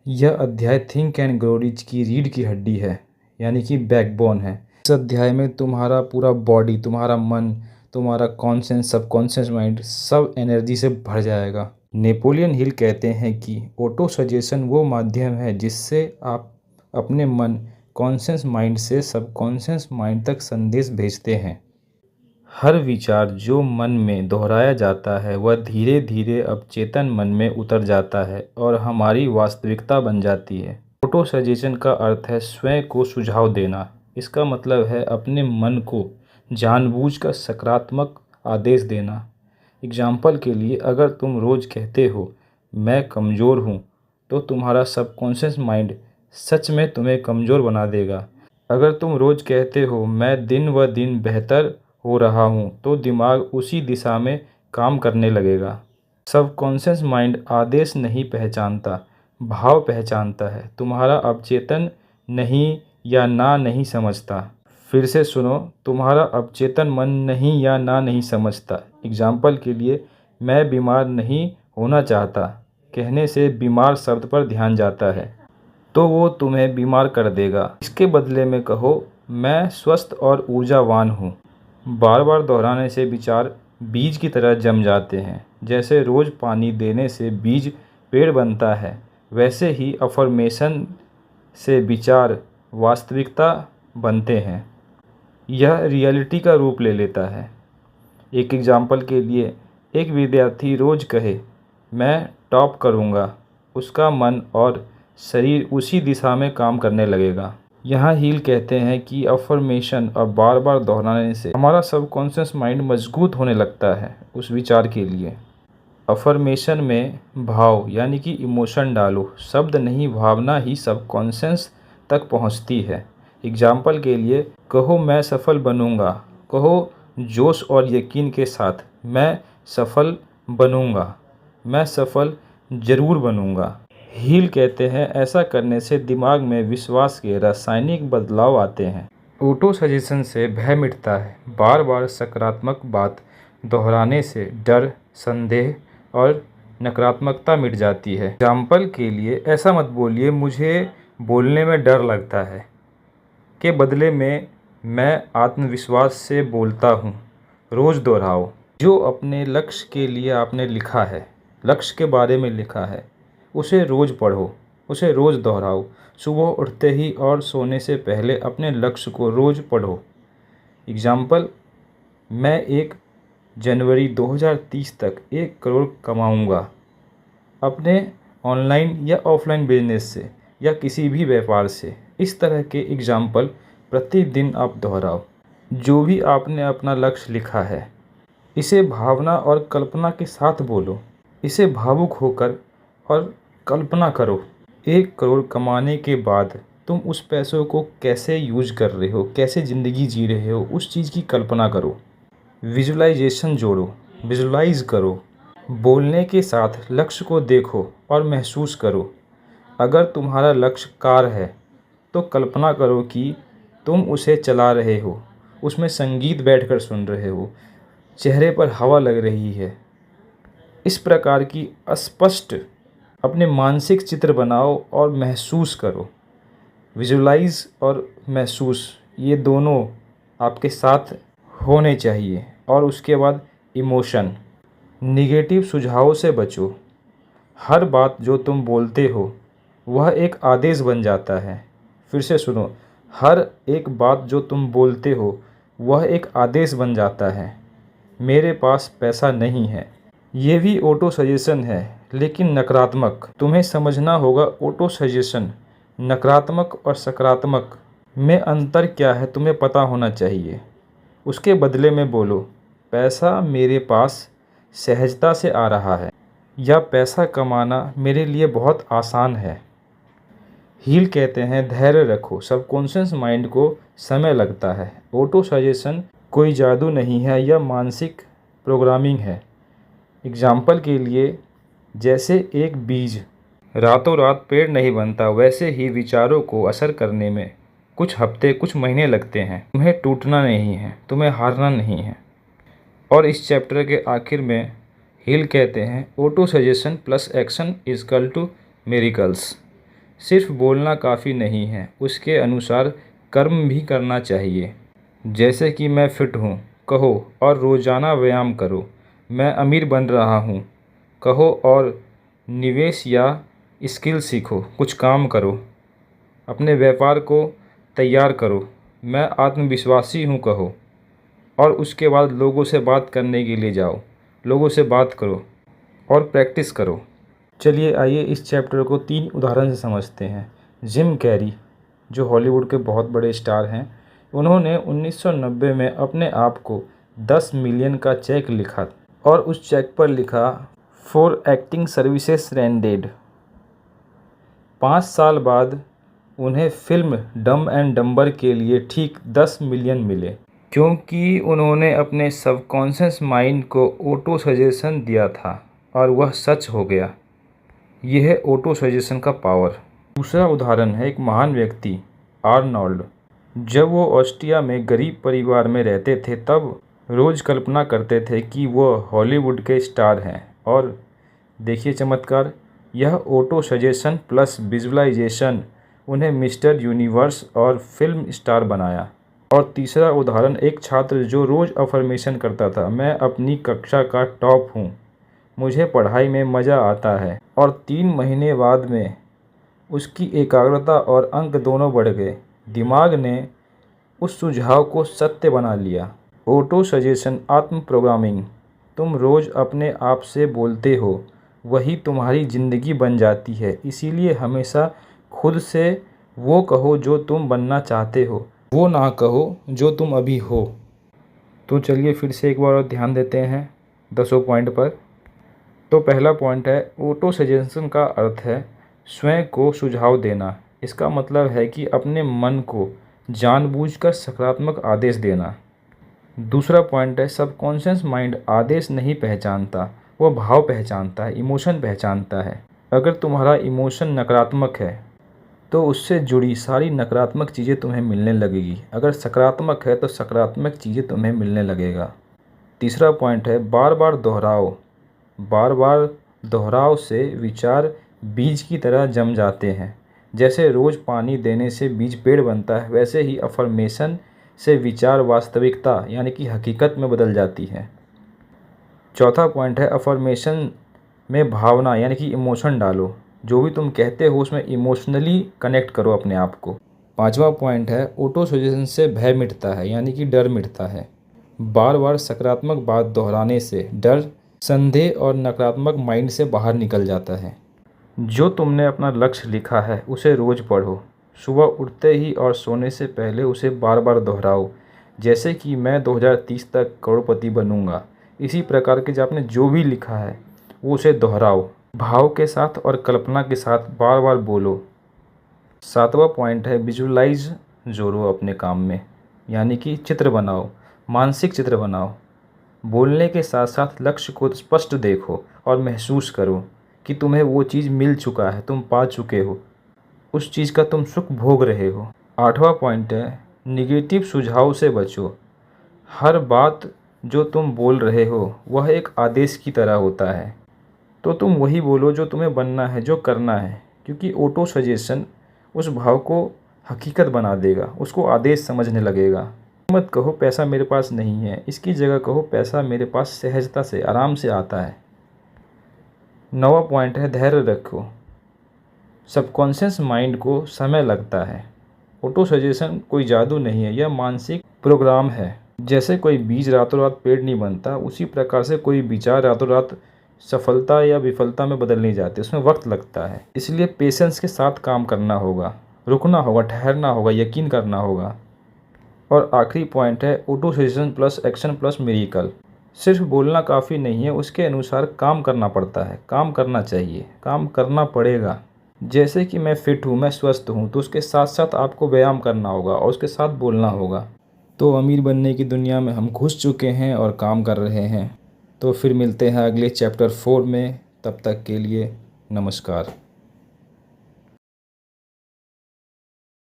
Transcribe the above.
यह अध्याय think and grow rich की रीढ़ की हड्डी है, यानी कि बैकबोन है। इस अध्याय में तुम्हारा पूरा बॉडी, तुम्हारा मन, तुम्हारा कॉन्शियस, सबकॉन्शियस माइंड सब एनर्जी से भर जाएगा। नेपोलियन हिल कहते हैं कि ऑटो सजेशन वो माध्यम है जिससे आप अपने मन, कॉन्शियस माइंड से सबकॉन्शियस माइंड तक संदेश भेजते हैं। हर विचार जो मन में दोहराया जाता है वह धीरे धीरे अवचेतन मन में उतर जाता है और हमारी वास्तविकता बन जाती है। ऑटो सजेशन का अर्थ है स्वयं को सुझाव देना। इसका मतलब है अपने मन को जानबूझकर सकारात्मक आदेश देना। एग्जाम्पल के लिए, अगर तुम रोज़ कहते हो मैं कमज़ोर हूँ, तो तुम्हारा सबकॉन्शियस माइंड सच में तुम्हें कमज़ोर बना देगा। अगर तुम रोज़ कहते हो मैं दिन व दिन बेहतर हो रहा हूँ, तो दिमाग उसी दिशा में काम करने लगेगा। सबकॉन्शियस माइंड आदेश नहीं पहचानता, भाव पहचानता है। तुम्हारा अवचेतन नहीं या ना नहीं समझता। फिर से सुनो, तुम्हारा अवचेतन मन नहीं या ना नहीं समझता। एग्जाम्पल के लिए, मैं बीमार नहीं होना चाहता कहने से बीमार शब्द पर ध्यान जाता है, तो वो तुम्हें बीमार कर देगा। इसके बदले में कहो मैं स्वस्थ और ऊर्जावान हूँ। बार बार दोहराने से विचार बीज की तरह जम जाते हैं। जैसे रोज़ पानी देने से बीज पेड़ बनता है, वैसे ही अफर्मेशन से विचार वास्तविकता बनते हैं। यह रियलिटी का रूप ले लेता है। एक एग्जाम्पल के लिए, एक विद्यार्थी रोज़ कहे मैं टॉप करूँगा, उसका मन और शरीर उसी दिशा में काम करने लगेगा। यहाँ हील कहते हैं कि अफर्मेशन और बार बार दोहराने से हमारा सबकॉन्शियस माइंड मजबूत होने लगता है उस विचार के लिए। अफर्मेशन में भाव यानी कि इमोशन डालो, शब्द नहीं, भावना ही सबकॉन्शियस तक पहुँचती है। एग्जाम्पल के लिए, कहो मैं सफल बनूँगा, कहो जोश और यकीन के साथ मैं सफल बनूँगा, मैं सफल ज़रूर बनूँगा। हील कहते हैं ऐसा करने से दिमाग में विश्वास के रासायनिक बदलाव आते हैं। ऑटो सजेशन से भय मिटता है। बार बार सकारात्मक बात दोहराने से डर, संदेह और नकारात्मकता मिट जाती है। एग्जाम्पल के लिए, ऐसा मत बोलिए मुझे बोलने में डर लगता है, के बदले में मैं आत्मविश्वास से बोलता हूँ। रोज़ दोहराओ। जो अपने लक्ष्य के लिए आपने लिखा है, लक्ष्य के बारे में लिखा है, उसे रोज़ पढ़ो, उसे रोज़ दोहराओ। सुबह उठते ही और सोने से पहले अपने लक्ष्य को रोज़ पढ़ो। एग्जाम्पल, मैं 1 जनवरी 2030 तक 1 करोड़ कमाऊंगा। अपने ऑनलाइन या ऑफलाइन बिजनेस से या किसी भी व्यापार से। इस तरह के एग्जाम्पल प्रतिदिन आप दोहराओ। जो भी आपने अपना लक्ष्य लिखा है, इसे भावना और कल्पना के साथ बोलो। इसे भावुक होकर और कल्पना करो। 1 करोड़ कमाने के बाद तुम उस पैसों को कैसे यूज़ कर रहे हो, कैसे ज़िंदगी जी रहे हो, उस चीज़ की कल्पना करो। विजुअलाइजेशन जोड़ो, विजुअलाइज़ करो। बोलने के साथ लक्ष्य को देखो और महसूस करो। अगर तुम्हारा लक्ष्य कार है, तो कल्पना करो कि तुम उसे चला रहे हो, उसमें संगीत बैठकर सुन रहे हो, चेहरे पर हवा लग रही है। इस प्रकार की अस्पष्ट अपने मानसिक चित्र बनाओ और महसूस करो। विजुअलाइज और महसूस, ये दोनों आपके साथ होने चाहिए। और उसके बाद इमोशन। निगेटिव सुझावों से बचो। हर बात जो तुम बोलते हो वह एक आदेश बन जाता है। फिर से सुनो, हर एक बात जो तुम बोलते हो वह एक आदेश बन जाता है। मेरे पास पैसा नहीं है, ये भी ऑटो सजेशन है, लेकिन नकारात्मक। तुम्हें समझना होगा ऑटो सजेशन नकारात्मक और सकारात्मक में अंतर क्या है, तुम्हें पता होना चाहिए। उसके बदले में बोलो, पैसा मेरे पास सहजता से आ रहा है, या पैसा कमाना मेरे लिए बहुत आसान है। हील कहते हैं धैर्य रखो, सबकॉन्शियस माइंड को समय लगता है। ऑटो सजेशन कोई जादू नहीं है, यह मानसिक प्रोग्रामिंग है। एग्जाम्पल के लिए, जैसे एक बीज रातों रात पेड़ नहीं बनता, वैसे ही विचारों को असर करने में कुछ हफ्ते, कुछ महीने लगते हैं। तुम्हें टूटना नहीं है, तुम्हें हारना नहीं है। और इस चैप्टर के आखिर में हील कहते हैं auto suggestion plus action is equal to miracles. सिर्फ बोलना काफ़ी नहीं है, उसके अनुसार कर्म भी करना चाहिए। जैसे कि मैं फिट हूँ कहो और रोज़ाना व्यायाम करो। मैं अमीर बन रहा हूँ कहो और निवेश या स्किल सीखो, कुछ काम करो। अपने व्यापार को तैयार करो। मैं आत्मविश्वासी हूँ कहो और उसके बाद लोगों से बात करने के लिए जाओ। लोगों से बात करो और प्रैक्टिस करो। चलिए आइए इस चैप्टर को 3 उदाहरण से समझते हैं। जिम कैरी, जो हॉलीवुड के बहुत बड़े स्टार हैं, उन्होंने 1990 में अपने आप को 10 मिलियन का चेक लिखा और उस चेक पर लिखा फॉर एक्टिंग सर्विसेज रेंडेड। 5 साल बाद उन्हें फिल्म डम एंड डम्बर के लिए ठीक 10 मिलियन मिले, क्योंकि उन्होंने अपने सबकॉन्शियस माइंड को ऑटो सजेशन दिया था और वह सच हो गया। यह है ऑटो सजेशन का पावर। दूसरा उदाहरण है एक महान व्यक्ति आर्नोल्ड। जब वो ऑस्ट्रिया में गरीब परिवार में रहते थे तब रोज़ कल्पना करते थे कि वो हॉलीवुड के स्टार हैं। और देखिए चमत्कार, यह ऑटो सजेशन प्लस विजुअलाइजेशन उन्हें मिस्टर यूनिवर्स और फिल्म स्टार बनाया। और तीसरा उदाहरण एक छात्र जो रोज़ अफर्मेशन करता था, मैं अपनी कक्षा का टॉप हूँ, मुझे पढ़ाई में मज़ा आता है, और 3 महीने बाद में उसकी एकाग्रता और अंक दोनों बढ़ गए। दिमाग ने उस सुझाव को सत्य बना लिया। ऑटो सजेशन आत्म प्रोग्रामिंग। तुम रोज़ अपने आप से बोलते हो, वही तुम्हारी ज़िंदगी बन जाती है। इसीलिए हमेशा खुद से वो कहो जो तुम बनना चाहते हो, वो ना कहो जो तुम अभी हो। तो चलिए फिर से एक बार और ध्यान देते हैं 10 पॉइंट पर। तो पहला पॉइंट है ऑटो सजेशन का अर्थ है स्वयं को सुझाव देना। इसका मतलब है कि अपने मन को जानबूझकर सकारात्मक आदेश देना। दूसरा पॉइंट है सबकॉन्शियस माइंड आदेश नहीं पहचानता, वो भाव पहचानता है, इमोशन पहचानता है। अगर तुम्हारा इमोशन नकारात्मक है तो उससे जुड़ी सारी नकारात्मक चीज़ें तुम्हें मिलने लगेगी। अगर सकारात्मक है तो सकारात्मक चीज़ें तुम्हें मिलने लगेगा। तीसरा पॉइंट है बार बार दोहराओ। बार बार दोहराव से विचार बीज की तरह जम जाते हैं। जैसे रोज़ पानी देने से बीज पेड़ बनता है, वैसे ही अफर्मेशन से विचार वास्तविकता यानी कि हकीकत में बदल जाती है। चौथा पॉइंट है अफर्मेशन में भावना यानी कि इमोशन डालो। जो भी तुम कहते हो उसमें इमोशनली कनेक्ट करो अपने आप को। पांचवा पॉइंट है ऑटो सजेशन से भय मिटता है यानी कि डर मिटता है। बार बार सकारात्मक बात दोहराने से डर, संदेह और नकारात्मक माइंड से बाहर निकल जाता है। जो तुमने अपना लक्ष्य लिखा है उसे रोज़ पढ़ो। सुबह उठते ही और सोने से पहले उसे बार बार दोहराओ। जैसे कि मैं 2030 तक करोड़पति बनूंगा। इसी प्रकार के जो आपने जो भी लिखा है वो उसे दोहराओ, भाव के साथ और कल्पना के साथ बार बार बोलो। सातवां पॉइंट है विजुअलाइज जोड़ो अपने काम में, यानी कि चित्र बनाओ, मानसिक चित्र बनाओ। बोलने के साथ साथ लक्ष्य को स्पष्ट देखो और महसूस करो कि तुम्हें वो चीज़ मिल चुका है, तुम पा चुके हो, उस चीज़ का तुम सुख भोग रहे हो। आठवां पॉइंट है निगेटिव सुझाव से बचो। हर बात जो तुम बोल रहे हो वह एक आदेश की तरह होता है, तो तुम वही बोलो जो तुम्हें बनना है, जो करना है, क्योंकि ऑटो सजेशन उस भाव को हकीकत बना देगा, उसको आदेश समझने लगेगा। मत कहो पैसा मेरे पास नहीं है, इसकी जगह कहो पैसा मेरे पास सहजता से, आराम से आता है। 9वां पॉइंट है धैर्य रखो। सबकॉन्शियस माइंड को समय लगता है। ऑटो सजेशन कोई जादू नहीं है, यह मानसिक प्रोग्राम है। जैसे कोई बीज रातों रात पेड़ नहीं बनता, उसी प्रकार से कोई विचार रातों रात सफलता या विफलता में बदल नहीं जाते, उसमें वक्त लगता है। इसलिए पेशेंस के साथ काम करना होगा, रुकना होगा, ठहरना होगा, यकीन करना होगा। और आखिरी पॉइंट है auto suggestion plus action plus miracle. सिर्फ बोलना काफ़ी नहीं है, उसके अनुसार काम करना पड़ता है, काम करना चाहिए, काम करना पड़ेगा। जैसे कि मैं फिट हूँ, मैं स्वस्थ हूँ, तो उसके साथ साथ आपको व्यायाम करना होगा और उसके साथ बोलना होगा। तो अमीर बनने की दुनिया में हम घुस चुके हैं और काम कर रहे हैं। तो फिर मिलते हैं अगले चैप्टर 4 में। तब तक के लिए नमस्कार।